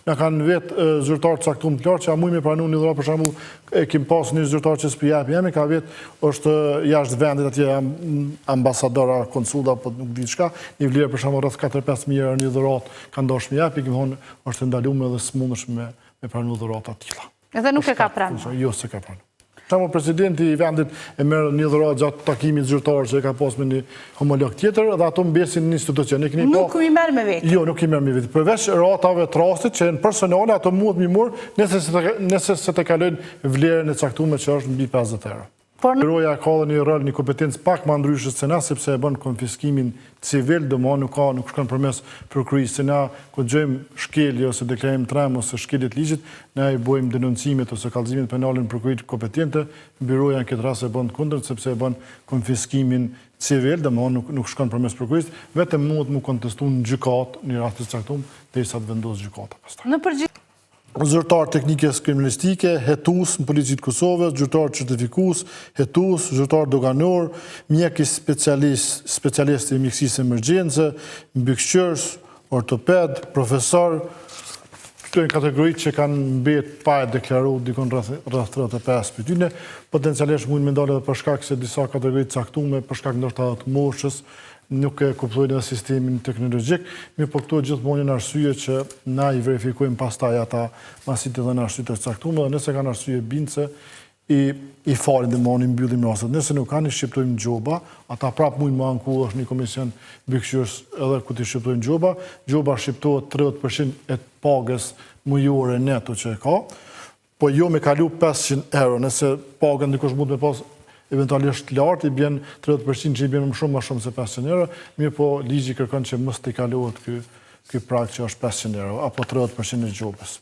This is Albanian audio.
na kanë vetë zyrtar të caktuar të lartë që amuj me pranu një dhuratë, për shembull, e kim pas një zyrtar që s'pi jap jemi, ka vetë është jashtë vendit atje ambasadora, konsulla, po nuk di çka, një vlerë për shembull rreth 4-5 mijë euro një dhuratë ka ndosh me jap, i kim thonë është ndaluar dhe s'mundesh me pranu dhurata të tilla. Edhe nuk e ka pranuar. Jo, se ka pranuar. Shumë presidenti i vendit e merr një dhuratë gjatë takimit zyrtar që e ka pas me një homolog tjetër dhe ato mbesin në institucion. Nuk i merr me vetë. Jo, nuk i merr me vetë. Përveç ratave të rastit që në personale ato mund të mimur nëse se të kalojnë vlerën e caktuar që është mbi 50 euro. Roja ka dhe një rol, një kompetencë pak më ndryshë se na, sepse e bën konfiskimin civil, nuk shkon përmes prokurisë, se na kur gjojmë shkelje ose deklarojmë trem ose shkelje të ligjit, ne i bëjmë denoncimet ose kallëzimin penal në prokurit kompetente, byroja në këtë rast e bën kundërt sepse e bën konfiskimin civil, nuk shkon përmes prokurisë, vetëm mund të kontestu në gjykatë në rast të caktuar derisa të vendosë gjykata pastaj. Zyrtar teknikës kriminalistike, hetus në Policitë Kosovës, zyrtar certifikus, hetus, zyrtar doganor, mjek i specialist i mjekësisë emergjence, mbikëqyrës, ortoped, profesor, këto janë kategoritë që kanë mbet pa e deklaruar dikon rreth 35 për tyne, potencialisht mund me ndalë edhe për shkak se disa kategoritë caktuar për shkak ndoshta të moshës, nuk e kuptojnë edhe sistemin teknologjik, po këto gjithmonë janë arsye që na i verifikojmë pastaj ata pasi të dhënë arsye të caktuara, dhe nëse kanë arsye bindse i falin dhe mëni mbyllim rastet. Nëse nuk kanë, i shqiptojmë gjoba, ata prapë mund më anku është një komision mbikëqyrës edhe ku t'i shqiptojmë gjoba. Gjoba shqiptohet 30% e pagës mujore neto që e ka, po jo me kalu 500 euro, nëse pagën dikush mund me pas eventualisht lartë, i bjen 30% që i bjen më shumë se 500 euro, mirë po ligji kërkon që mos t'i kalohet ky prag që është 500 euro, apo 30% e gjobës.